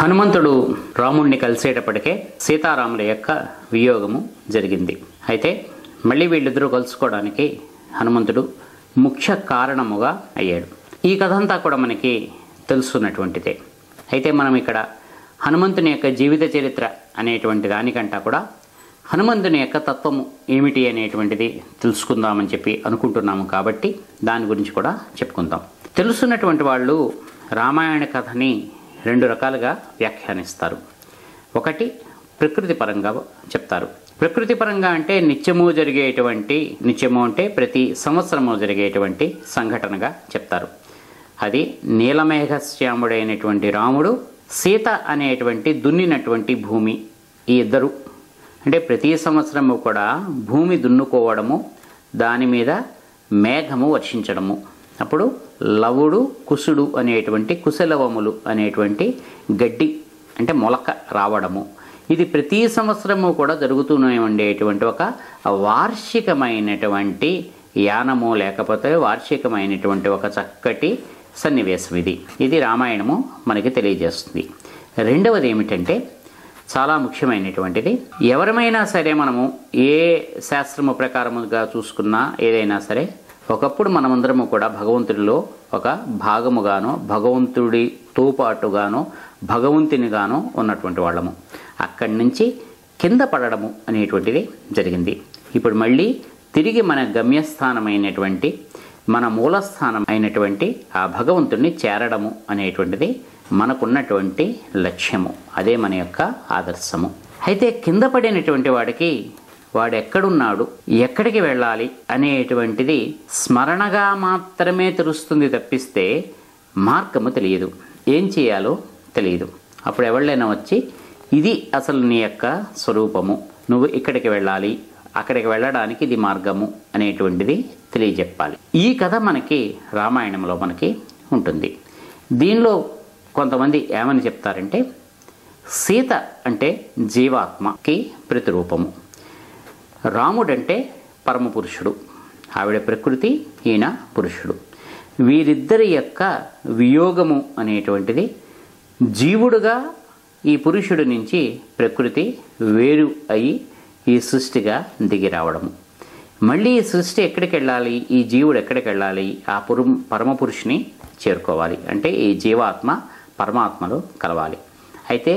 హనుమంతుడు రాముణ్ణి కలిసేటప్పటికే సీతారాముల యొక్క వియోగము జరిగింది. అయితే మళ్ళీ వీళ్ళిద్దరూ కలుసుకోవడానికి హనుమంతుడు ముఖ్య కారణముగా అయ్యాడు. ఈ కథ అంతా కూడా మనకి తెలుసున్నటువంటిదే. అయితే మనం ఇక్కడ హనుమంతుని యొక్క జీవిత చరిత్ర అనేటువంటి దానికంటా కూడా హనుమంతుని యొక్క తత్వము ఏమిటి అనేటువంటిది తెలుసుకుందామని చెప్పి అనుకుంటున్నాము. కాబట్టి దాని గురించి కూడా చెప్పుకుందాం. తెలుసున్నటువంటి వాళ్ళు రామాయణ కథని రెండు రకాలుగా వ్యాఖ్యానిస్తారు. ఒకటి ప్రకృతి పరంగా చెప్తారు. ప్రకృతి పరంగా అంటే నిత్యము అంటే ప్రతి సంవత్సరము జరిగేటువంటి సంఘటనగా చెప్తారు. అది నీలమేఘశ్యాముడైనటువంటి రాముడు, సీత అనేటువంటి దున్నినటువంటి భూమి, ఈ ఇద్దరు అంటే ప్రతి సంవత్సరము కూడా భూమి దున్నుకోవడము, దాని మీద మేఘము వర్షించడము, అప్పుడు లవుడు కుసుడు అనేటువంటి కుశలవములు అనేటువంటి గడ్డి అంటే మొలక రావడము, ఇది ప్రతి సంవత్సరము కూడా జరుగుతూనే ఉండేటువంటి ఒక వార్షికమైనటువంటి యానము, లేకపోతే వార్షికమైనటువంటి ఒక చక్కటి సన్నివేశం. ఇది రామాయణము మనకి తెలియజేస్తుంది. రెండవది ఏమిటంటే చాలా ముఖ్యమైనటువంటిది. ఎవరమైనా సరే మనము ఏ శాస్త్రము ప్రకారముగా చూసుకున్నా ఏదైనా సరే ఒకప్పుడు మనమందరము కూడా భగవంతుడిలో ఒక భాగముగానో భగవంతుడితో పాటుగానో భగవంతునిగానో ఉన్నటువంటి వాళ్ళము. అక్కడి నుంచి కింద పడడము అనేటువంటిది జరిగింది. ఇప్పుడు మళ్ళీ తిరిగి మన గమ్యస్థానమైనటువంటి మన మూలస్థానం అయినటువంటి ఆ భగవంతుడిని చేరడము అనేటువంటిది మనకున్నటువంటి లక్ష్యము. అదే మన యొక్క ఆదర్శము. అయితే కింద పడినటువంటి వాడికి వాడు ఎక్కడున్నాడు, ఎక్కడికి వెళ్ళాలి అనేటువంటిది స్మరణగా మాత్రమే తెలుస్తుంది తప్పిస్తే మార్గము తెలియదు, ఏం చేయాలో తెలియదు. అప్పుడు ఎవళ్ళైనా వచ్చి ఇది అసలు నీ యొక్క స్వరూపము, నువ్వు ఇక్కడికి వెళ్ళాలి, అక్కడికి వెళ్ళడానికి ఇది మార్గము అనేటువంటిది తెలియజెప్పాలి. ఈ కథ మనకి రామాయణంలో మనకి ఉంటుంది. దీనిలో కొంతమంది ఏమని చెప్తారంటే సీత అంటే జీవాత్మకి ప్రతిరూపము, రాముడంటే పరమపురుషుడు, ఆవిడ ప్రకృతి, ఈయన పురుషుడు. వీరిద్దరి యొక్క వియోగము అనేటువంటిది జీవుడుగా ఈ పురుషుడి నుంచి ప్రకృతి వేరు అయి ఈ సృష్టిగా దిగి రావడము. మళ్ళీ ఈ సృష్టి ఎక్కడికి వెళ్ళాలి, ఈ జీవుడు ఎక్కడికి వెళ్ళాలి, ఆ పరమపురుషుని చేరుకోవాలి. అంటే ఈ జీవాత్మ పరమాత్మలో కలవాలి. అయితే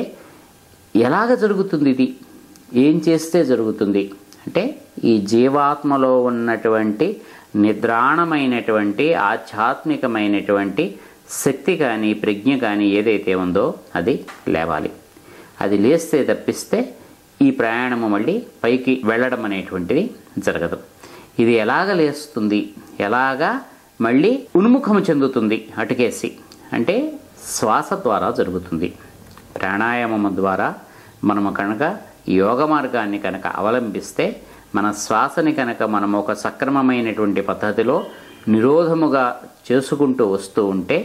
ఎలాగ జరుగుతుంది ఇది, ఏం చేస్తే జరుగుతుంది అంటే ఈ జీవాత్మలో ఉన్నటువంటి నిద్రాణమైనటువంటి ఆధ్యాత్మికమైనటువంటి శక్తి కానీ ప్రజ్ఞ కానీ ఏదైతే ఉందో అది లేవాలి. అది లేస్తే తప్పిస్తే ఈ ప్రయాణము మళ్ళీ పైకి వెళ్ళడం అనేటువంటిది జరగదు. ఇది ఎలాగ లేస్తుంది, ఎలాగా మళ్ళీ ఉన్ముఖము చెందుతుంది అటుకేసి అంటే శ్వాస ద్వారా జరుగుతుంది. ప్రాణాయామము ద్వారా మనము కనుక యోగ మార్గాన్ని కనుక అవలంబిస్తే, మన శ్వాసని కనుక మనం ఒక సక్రమమైనటువంటి పద్ధతిలో నిరోధముగా చేసుకుంటూ వస్తూ ఉంటే,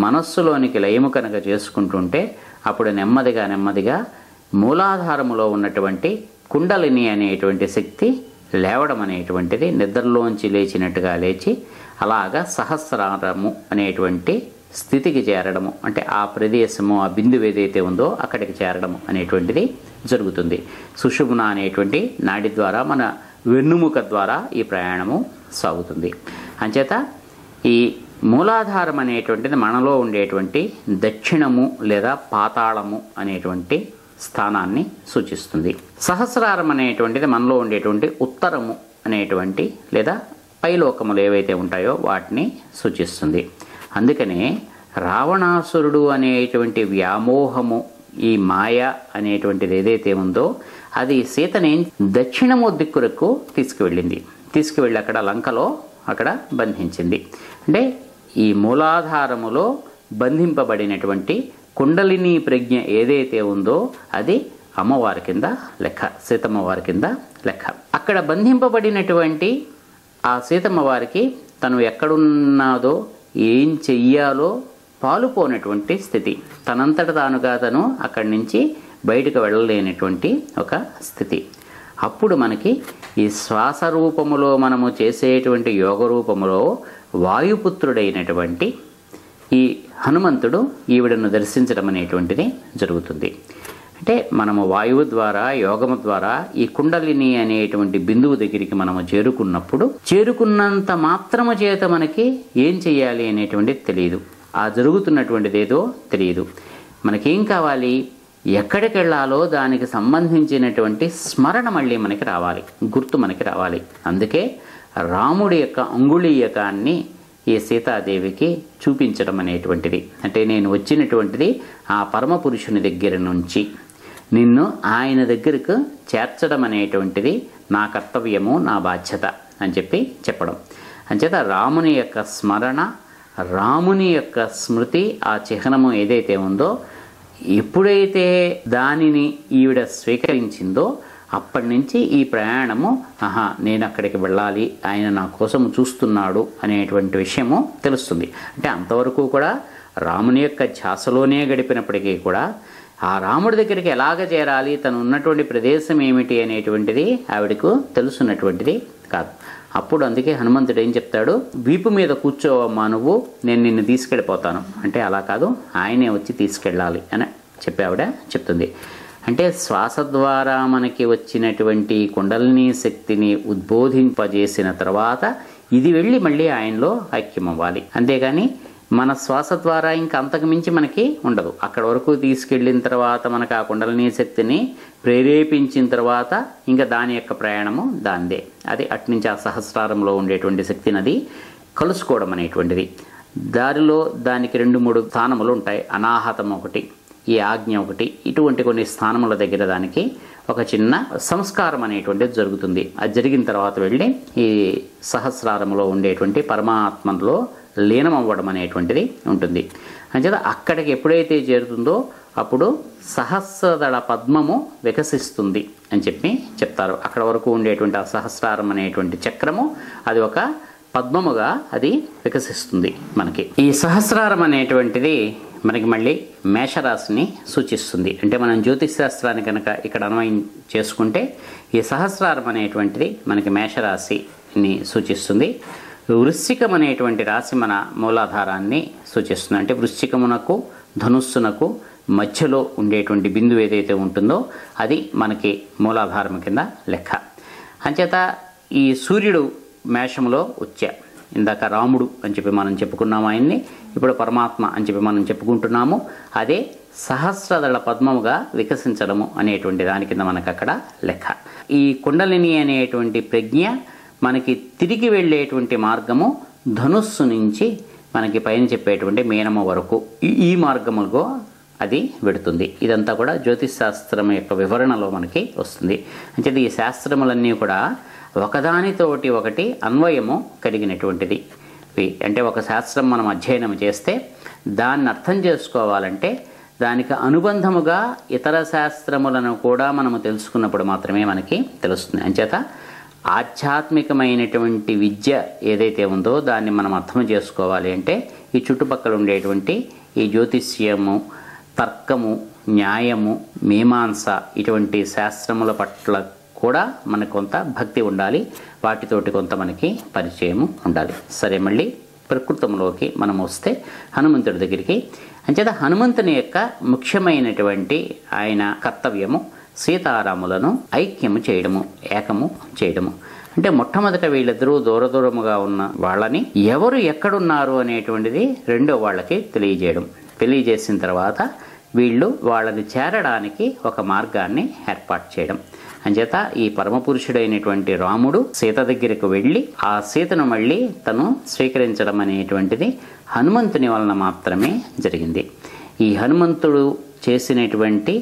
మనస్సులోనికి లయము కనుక చేసుకుంటుంటే, అప్పుడు నెమ్మదిగా మూలాధారములో ఉన్నటువంటి కుండలిని అనేటువంటి శక్తి లేవడం అనేటువంటిది నిద్రలోంచి లేచినట్టుగా లేచి అలాగా సహస్రారము అనేటువంటి స్థితికి చేరడము, అంటే ఆ ప్రదేశము ఆ బిందువు ఏదైతే ఉందో అక్కడికి చేరడము అనేటువంటిది జరుగుతుంది. సుషుమ్న అనేటువంటి నాడి ద్వారా మన వెన్నుముక ద్వారా ఈ ప్రయాణము సాగుతుంది. అంచేత ఈ మూలాధారం అనేటువంటిది మనలో ఉండేటువంటి దక్షిణము లేదా పాతాళము అనేటువంటి స్థానాన్ని సూచిస్తుంది. సహస్రారం అనేటువంటిది మనలో ఉండేటువంటి ఉత్తరము అనేటువంటి లేదా పైలోకములు ఏవైతే ఉంటాయో వాటిని సూచిస్తుంది. అందుకనే రావణాసురుడు అనేటువంటి వ్యామోహము, ఈ మాయ అనేటువంటిది ఏదైతే ఉందో అది సీతని దక్షిణము దిక్కురకు తీసుకువెళ్ళి అక్కడ లంకలో అక్కడ బంధించింది. అంటే ఈ మూలాధారములో బంధింపబడినటువంటి కుండలిని ప్రజ్ఞ ఏదైతే ఉందో అది అమ్మవారి కింద లెక్క, సీతమ్మవారి కింద లెక్క. అక్కడ బంధింపబడినటువంటి ఆ సీతమ్మవారికి తను ఎక్కడున్నాదో ఏం చెయ్యాలో పాలుపోనటువంటి స్థితి, తనంతట తానుగా తను అక్కడి నుంచి బయటకు వెళ్ళలేనటువంటి ఒక స్థితి. అప్పుడు మనకి ఈ శ్వాస రూపములో మనము చేసేటువంటి యోగ రూపములో వాయుపుత్రుడైనటువంటి ఈ హనుమంతుడు ఈవిడను దర్శించడం అనేటువంటిది జరుగుతుంది. అంటే మనము వాయువు ద్వారా, యోగము ద్వారా ఈ కుండలిని అనేటువంటి బిందువు దగ్గరికి మనము చేరుకున్నంత మాత్రము చేత మనకి ఏం చెయ్యాలి అనేటువంటిది తెలియదు. ఆ జరుగుతున్నటువంటిది ఏదో తెలియదు. మనకేం కావాలి, ఎక్కడికి వెళ్ళాలో దానికి సంబంధించినటువంటి స్మరణ మళ్ళీ మనకి రావాలి, గుర్తు మనకి రావాలి. అందుకే రాముడి యొక్క అంగుళీయకాన్ని ఈ సీతాదేవికి చూపించడం అనేటువంటిది, అంటే నేను వచ్చినటువంటిది ఆ పరమ పురుషుని దగ్గర నుంచి నిన్ను ఆయన దగ్గరకు చేర్చడం అనేటువంటిది నా కర్తవ్యము, నా బాధ్యత అని చెప్పడం. అంచేత రాముని యొక్క స్మరణ, రాముని యొక్క స్మృతి, ఆ చిహ్నము ఏదైతే ఉందో, ఎప్పుడైతే దానిని ఈవిడ స్వీకరించిందో అప్పటి నుంచి ఈ ప్రయాణము నేను అక్కడికి వెళ్ళాలి, ఆయన నా కోసం చూస్తున్నాడు అనేటువంటి విషయము తెలుస్తుంది. అంటే అంతవరకు కూడా రాముని యొక్క ధ్యాసలోనే గడిపినప్పటికీ కూడా ఆ రాముడి దగ్గరికి ఎలాగ చేరాలి, తను ఉన్నటువంటి ప్రదేశం ఏమిటి అనేటువంటిది ఆవిడకు తెలుసున్నటువంటిది కాదు. అప్పుడు అందుకే హనుమంతుడు ఏం చెప్తాడు, వీపు మీద కూర్చోవమ్మా నువ్వు, నేను నిన్ను తీసుకెళ్ళిపోతాను అంటే అలా కాదు, ఆయనే వచ్చి తీసుకెళ్ళాలి అని చెప్పి ఆవిడ చెప్తుంది. అంటే శ్వాస ద్వారా మనకి వచ్చినటువంటి కుండలిని శక్తిని ఉద్బోధింపజేసిన తర్వాత ఇది వెళ్ళి మళ్ళీ ఆయనలో ఐక్యమవ్వాలి. అంతేగాని మన శ్వాస ద్వారా ఇంకా అంతకు మించి మనకి ఉండదు. అక్కడ వరకు తీసుకెళ్ళిన తర్వాత మనకు ఆ కుండలిని శక్తిని ప్రేరేపించిన తర్వాత ఇంకా దాని యొక్క ప్రయాణము దాందే. అది అట్నుంచి ఆ సహస్రారంలో ఉండేటువంటి శక్తిని అది కలుసుకోవడం అనేటువంటిది. దారిలో దానికి 2-3 స్థానములు ఉంటాయి. అనాహతం ఒకటి, ఈ ఆజ్ఞ ఒకటి, ఇటువంటి కొన్ని స్థానముల దగ్గర దానికి ఒక చిన్న సంస్కారం అనేటువంటిది జరుగుతుంది. అది జరిగిన తర్వాత వెళ్ళి ఈ సహస్రారములో ఉండేటువంటి పరమాత్మలో లీనం అవ్వడం అనేటువంటిది ఉంటుంది. అంచేత అక్కడికి ఎప్పుడైతే చేరుతుందో అప్పుడు సహస్రదళ పద్మము వికసిస్తుంది అని చెప్తారు. అక్కడ వరకు ఉండేటువంటి ఆ సహస్రారం అనేటువంటి చక్రము అది ఒక పద్మముగా అది వికసిస్తుంది మనకి. ఈ సహస్రారం అనేటువంటిది మనకి మళ్ళీ మేషరాశిని సూచిస్తుంది. అంటే మనం జ్యోతిష్ శాస్త్రాన్ని కనుక ఇక్కడ అన్వయం చేసుకుంటే ఈ సహస్రారం అనేటువంటిది మనకి మేషరాశిని సూచిస్తుంది. వృశ్చికం అనేటువంటి రాశి మన మూలాధారాన్ని సూచిస్తుంది. అంటే వృశ్చికమునకు ధనుస్సునకు మధ్యలో ఉండేటువంటి బిందువు ఏదైతే ఉంటుందో అది మనకి మూలాధారం కింద లెక్క. అంచేత ఈ సూర్యుడు మేషంలో వచ్చా, ఇందాక రాముడు అని చెప్పి మనం చెప్పుకున్నాము ఆయన్ని, ఇప్పుడు పరమాత్మ అని చెప్పి మనం చెప్పుకుంటున్నాము. అదే సహస్రదళ పద్మముగా వికసించడము అనేటువంటి దాని కింద మనకు అక్కడ లెక్క. ఈ కుండలిని అనేటువంటి ప్రజ్ఞ మనకి తిరిగి వెళ్ళేటువంటి మార్గము ధనుస్సు నుంచి మనకి పైన చెప్పేటువంటి మీనము వరకు ఈ మార్గములో అది వెడుతుంది. ఇదంతా కూడా జ్యోతిష్ శాస్త్రం యొక్క వివరణలో మనకి వస్తుంది. అంటే ఈ శాస్త్రములన్నీ కూడా ఒకదానితోటి ఒకటి అన్వయము కలిగినటువంటిది. అంటే ఒక శాస్త్రం మనం అధ్యయనం చేస్తే దాన్ని అర్థం చేసుకోవాలంటే దానికి అనుబంధముగా ఇతర శాస్త్రములను కూడా మనము తెలుసుకున్నప్పుడు మాత్రమే మనకి తెలుస్తుంది. అంచేత ఆధ్యాత్మికమైనటువంటి విద్య ఏదైతే ఉందో దాన్ని మనం అర్థం చేసుకోవాలి అంటే ఈ చుట్టుపక్కల ఉండేటువంటి ఈ జ్యోతిష్యము, తర్కము, న్యాయము, మీమాంస ఇటువంటి శాస్త్రముల పట్ల కూడా మనకు కొంత భక్తి ఉండాలి, వాటితోటి కొంత మనకి పరిచయము ఉండాలి. సరే, మళ్ళీ ప్రకృతంలోకి మనం వస్తే హనుమంతుడి దగ్గరికి. అంచేత హనుమంతుని యొక్క ముఖ్యమైనటువంటి ఆయన కర్తవ్యము సీతారాములను ఐక్యము చేయడము, ఏకము చేయడము. అంటే మొట్టమొదట వీళ్ళిద్దరూ దూరదూరముగా ఉన్న వాళ్ళని ఎవరు ఎక్కడున్నారు అనేటువంటిది రెండో వాళ్ళకి తెలియజేసిన తర్వాత వీళ్ళు వాళ్ళని చేరడానికి ఒక మార్గాన్ని ఏర్పాటు చేయడం. అంచేత ఈ పరమపురుషుడైనటువంటి రాముడు సీత దగ్గరకు వెళ్ళి ఆ సీతను మళ్ళీ తను స్వీకరించడం అనేటువంటిది హనుమంతుని వలన మాత్రమే జరిగింది. ఈ హనుమంతుడు చేసినటువంటి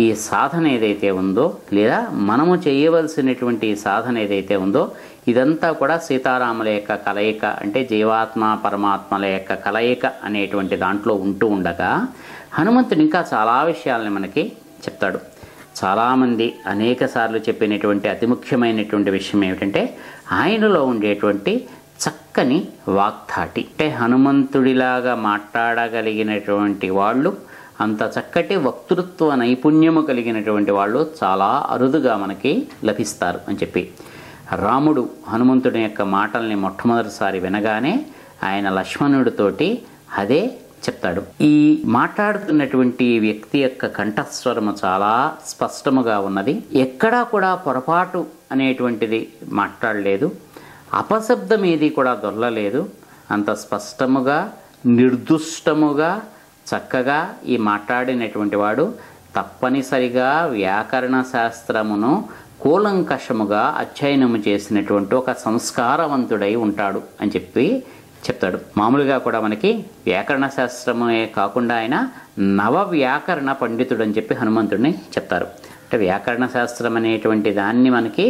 ఈ సాధన ఏదైతే ఉందో, లేదా మనము చేయవలసినటువంటి సాధన ఏదైతే ఉందో, ఇదంతా కూడా సీతారాముల యొక్క కలయిక, అంటే జీవాత్మ పరమాత్మల యొక్క కలయిక అనేటువంటి దాంట్లో ఉంటూ ఉండగా హనుమంతుడు ఇంకా చాలా విషయాలని మనకి చెప్తాడు. చాలామంది అనేక సార్లు చెప్పినటువంటి అతి ముఖ్యమైనటువంటి విషయం ఏమిటంటే ఆయనలో ఉండేటువంటి చక్కని వాగ్ధాటి. అంటే హనుమంతుడిలాగా మాట్లాడగలిగినటువంటి వాళ్ళు, అంత చక్కటి వక్తృత్వ నైపుణ్యము కలిగినటువంటి వాళ్ళు చాలా అరుదుగా మనకి లభిస్తారు అని చెప్పి రాముడు హనుమంతుడి యొక్క మాటల్ని మొట్టమొదటిసారి వినగానే ఆయన లక్ష్మణుడితోటి అదే చెప్తాడు. ఈ మాట్లాడుతున్నటువంటి వ్యక్తి యొక్క కంఠస్వరము చాలా స్పష్టముగా ఉన్నది. ఎక్కడా కూడా పొరపాటు అనేటువంటిది మాట్లాడలేదు. అపశబ్దం ఏది కూడా దొరలలేదు. అంత స్పష్టముగా నిర్దుష్టముగా చక్కగా ఈ మాట్లాడినటువంటి వాడు తప్పనిసరిగా వ్యాకరణ శాస్త్రమును కూలంకషముగా అధ్యయనము చేసినటువంటి ఒక సంస్కారవంతుడై ఉంటాడు అని చెప్తాడు. మామూలుగా కూడా మనకి వ్యాకరణ శాస్త్రమే కాకుండా ఆయన నవ వ్యాకరణ పండితుడు అని చెప్పి హనుమంతుడిని చెప్తారు. అంటే వ్యాకరణ శాస్త్రం అనేటువంటి దాన్ని మనకి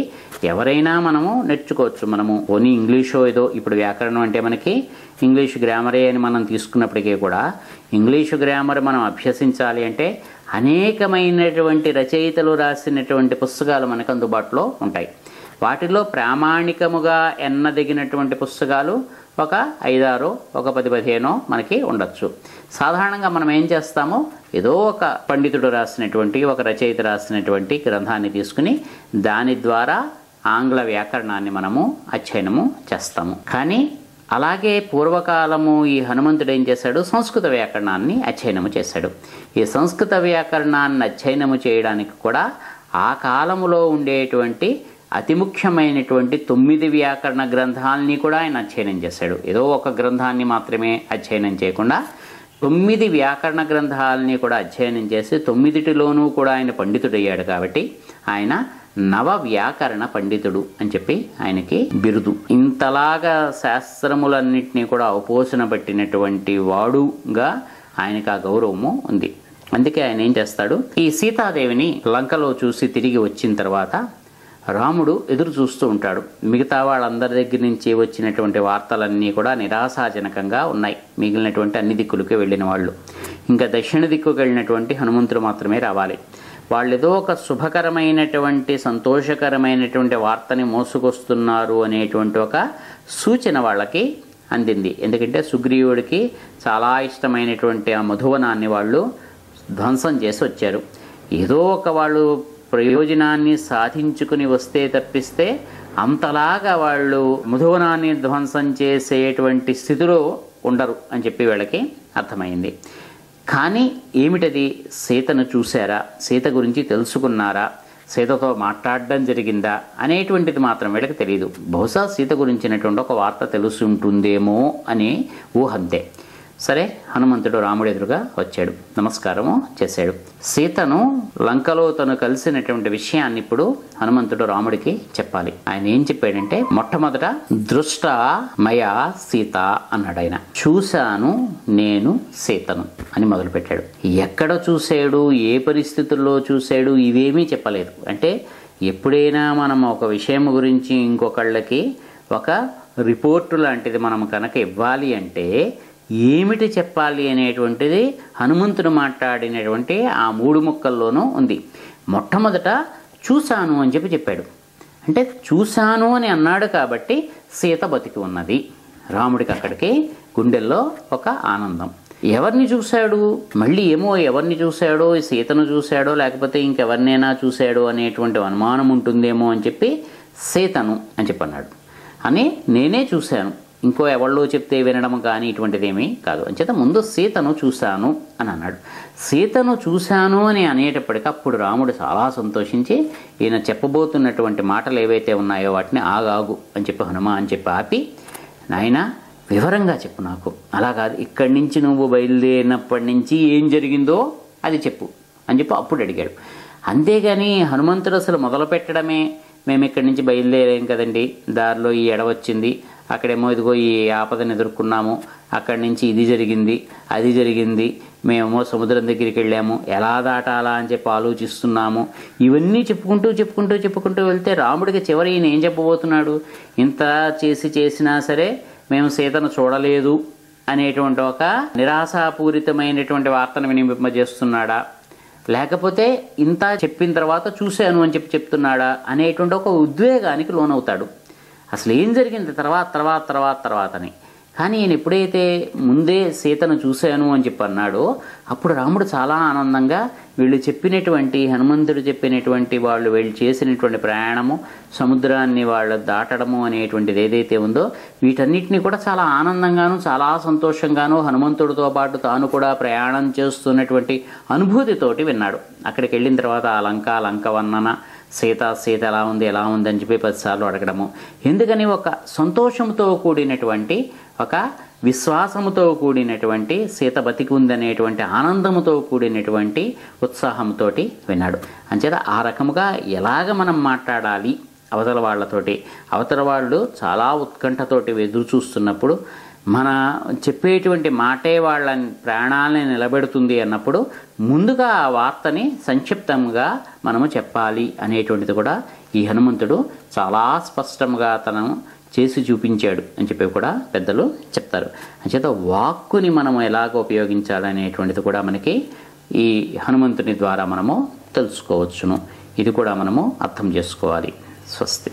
ఎవరైనా మనము నేర్చుకోవచ్చు. మనము ఓన్లీ ఇంగ్లీషో ఏదో ఇప్పుడు వ్యాకరణం అంటే మనకి ఇంగ్లీష్ గ్రామరే అని మనం తీసుకున్నప్పటికీ కూడా ఇంగ్లీషు గ్రామర్ మనం అభ్యసించాలి అంటే అనేకమైనటువంటి రచయితలు రాసినటువంటి పుస్తకాలు మనకు అందుబాటులో ఉంటాయి. వాటిలో ప్రామాణికముగా ఎన్నదగినటువంటి పుస్తకాలు ఒక 5-6 ఒక 10-15 మనకి ఉండొచ్చు. సాధారణంగా మనం ఏం చేస్తామో ఏదో ఒక పండితుడు రాసినటువంటి ఒక రచయిత రాసినటువంటి గ్రంథాన్ని తీసుకుని దాని ద్వారా ఆంగ్ల వ్యాకరణాన్ని మనము అధ్యయనము చేస్తాము. కానీ అలాగే పూర్వకాలము ఈ హనుమంతుడు ఏం చేశాడు, సంస్కృత వ్యాకరణాన్ని అధ్యయనము చేశాడు. ఈ సంస్కృత వ్యాకరణాన్ని అధ్యయనము చేయడానికి కూడా ఆ కాలములో ఉండేటువంటి అతి ముఖ్యమైనటువంటి 9 వ్యాకరణ గ్రంథాలని కూడా ఆయన అధ్యయనం చేశాడు. ఏదో ఒక గ్రంథాన్ని మాత్రమే అధ్యయనం చేయకుండా 9 వ్యాకరణ గ్రంథాలని కూడా అధ్యయనం చేసి 9టిలోనూ కూడా ఆయన పండితుడయ్యాడు. కాబట్టి ఆయన నవ వ్యాకరణ పండితుడు అని చెప్పి ఆయనకి బిరుదు. ఇంతలాగా శాస్త్రములన్నింటినీ కూడా అవపోసన పట్టినటువంటి వాడుగా ఆయనకు ఆ గౌరవము ఉంది. అందుకే ఆయన ఏం చేస్తాడు, ఈ సీతాదేవిని లంకలో చూసి తిరిగి వచ్చిన తర్వాత రాముడు ఎదురు చూస్తూ ఉంటాడు. మిగతా వాళ్ళందరి దగ్గర నుంచి వచ్చినటువంటి వార్తలన్నీ కూడా నిరాశాజనకంగా ఉన్నాయి. మిగిలినటువంటి అన్ని దిక్కులకి వెళ్ళిన వాళ్ళు, ఇంకా దక్షిణ దిక్కుకు వెళ్ళినటువంటి హనుమంతుడు మాత్రమే రావాలి. వాళ్ళు ఏదో ఒక శుభకరమైనటువంటి సంతోషకరమైనటువంటి వార్తని మోసుకొస్తున్నారు అనేటువంటి ఒక సూచన వాళ్ళకి అందింది. ఎందుకంటే సుగ్రీవుడికి చాలా ఇష్టమైనటువంటి ఆ మధువనాన్ని వాళ్ళు ధ్వంసం చేసి వచ్చారు. ఏదో ఒక వాళ్ళు ప్రయోజనాన్ని సాధించుకుని వస్తే తప్పిస్తే అంతలాగా వాళ్ళు మధువనాన్ని ధ్వంసం చేసేటువంటి స్థితిలో ఉండరు అని చెప్పి వీళ్ళకి అర్థమైంది. కానీ ఏమిటది, సీతను చూశారా, సీత గురించి తెలుసుకున్నారా, సీతతో మాట్లాడడం జరిగిందా అనేటువంటిది మాత్రం వీళ్ళకి తెలియదు. బహుశా సీత గురించినటువంటి ఒక వార్త తెలిసి ఉంటుందేమో అని ఊహంతే. సరే, హనుమంతుడు రాముడు ఎదురుగా వచ్చాడు, నమస్కారము చేశాడు. సీతను లంకలో తను కలిసినటువంటి విషయాన్ని ఇప్పుడు హనుమంతుడు రాముడికి చెప్పాలి. ఆయన ఏం చెప్పాడంటే, మొట్టమొదట దృష్ట మయా సీత అన్నాడు. ఆయన చూశాను నేను సీతను అని మొదలుపెట్టాడు. ఎక్కడ చూశాడు, ఏ పరిస్థితుల్లో చూశాడు, ఇవేమీ చెప్పలేదు. అంటే ఎప్పుడైనా మనం ఒక విషయం గురించి ఇంకొకళ్ళకి ఒక రిపోర్టు లాంటిది మనం కనుక ఇవ్వాలి అంటే ఏమిటి చెప్పాలి అనేటువంటిది హనుమంతుడు మాట్లాడినటువంటి ఆ 3 ముక్కల్లోనూ ఉంది. మొట్టమొదట చూశాను అని చెప్పాడు. అంటే చూశాను అని అన్నాడు కాబట్టి సీత బతికి ఉన్నది. రాముడికి అక్కడికి గుండెల్లో ఒక ఆనందం. ఎవరిని చూశాడు, మళ్ళీ ఏమో ఎవరిని చూశాడో, సీతను చూశాడో లేకపోతే ఇంకెవరినైనా చూశాడో అనేటువంటి అనుమానం ఉంటుందేమో అని చెప్పి సీతను అని చెప్పన్నాడు. అని నేనే చూశాను, ఇంకో ఎవళ్ళో చెప్తే వినడం కానీ ఇటువంటిదేమీ కాదు. అంచేత ముందు సీతను చూశాను అని అన్నాడు. సీతను చూశాను అని అనేటప్పటికీ అప్పుడు రాముడు చాలా సంతోషించి ఈయన చెప్పబోతున్నటువంటి మాటలు ఏవైతే ఉన్నాయో వాటిని ఆగాగు అని చెప్పి హనుమ అని చెప్పి ఆపి, నాయన వివరంగా చెప్పు నాకు, అలా కాదు ఇక్కడి నుంచి నువ్వు బయలుదేరినప్పటి నుంచి ఏం జరిగిందో అది చెప్పు అని చెప్పి అప్పుడు అడిగాడు. అంతేగాని హనుమంతుడు అసలు మొదలు పెట్టడమే, మేము ఇక్కడి నుంచి బయలుదేరాం కదండి, దారిలో ఈ ఎడవచ్చింది, అక్కడేమో ఇదిగో ఈ ఆపదను ఎదుర్కొన్నాము, అక్కడి నుంచి ఇది జరిగింది అది జరిగింది, మేమేమో సముద్రం దగ్గరికి వెళ్ళాము, ఎలా దాటాలా అని చెప్పి ఆలోచిస్తున్నాము, ఇవన్నీ చెప్పుకుంటూ వెళ్తే రాముడికి చివరి ఈయన ఏం చెప్పబోతున్నాడు, ఇంత చేసినా సరే మేము సీతను చూడలేదు అనేటువంటి ఒక నిరాశాపూరితమైనటువంటి వార్తను వినిపింపజేస్తున్నాడా, లేకపోతే ఇంత చెప్పిన తర్వాత చూశాను అని చెప్తున్నాడా అనేటువంటి ఒక ఉద్వేగానికి లోనవుతాడు. అసలు ఏం జరిగింది తర్వాత అని. కానీ ఈయన ఎప్పుడైతే ముందే సీతను చూశాను అని చెప్పి అన్నాడో అప్పుడు రాముడు చాలా ఆనందంగా వీళ్ళు చెప్పినటువంటి హనుమంతుడు చెప్పినటువంటి వాళ్ళు వీళ్ళు చేసినటువంటి ప్రయాణము, సముద్రాన్ని వాళ్ళు దాటడము అనేటువంటిది ఏదైతే ఉందో వీటన్నిటిని కూడా చాలా ఆనందంగాను చాలా సంతోషంగాను హనుమంతుడితో పాటు తాను కూడా ప్రయాణం చేస్తున్నటువంటి అనుభూతితోటి విన్నాడు. అక్కడికి వెళ్ళిన తర్వాత ఆ లంక వర్ణన, సీత ఎలా ఉంది అని చెప్పి 10 సార్లు అడగడము. ఎందుకని ఒక సంతోషంతో కూడినటువంటి, ఒక విశ్వాసముతో కూడినటువంటి, సీత బతికి ఉందనేటువంటి ఆనందముతో కూడినటువంటి ఉత్సాహంతో విన్నాడు. అంచేత ఆ రకముగా ఎలాగ మనం మాట్లాడాలి అవతల వాళ్ళతోటి, అవతల వాళ్ళు చాలా ఉత్కంఠతోటి ఎదురు చూస్తున్నప్పుడు మన చెప్పేటువంటి మాటే వాళ్ళ ప్రాణాలని నిలబెడుతుంది అన్నప్పుడు ముందుగా ఆ వార్తని సంక్షిప్తంగా మనము చెప్పాలి అనేటువంటిది కూడా ఈ హనుమంతుడు చాలా స్పష్టంగా తను చేసి చూపించాడు అని చెప్పి కూడా పెద్దలు చెప్తారు. అంచేత వాక్కుని మనము ఎలాగ ఉపయోగించాలనేటువంటిది కూడా మనకి ఈ హనుమంతుని ద్వారా మనము తెలుసుకోవచ్చును. ఇది కూడా మనము అర్థం చేసుకోవాలి. స్వస్తి.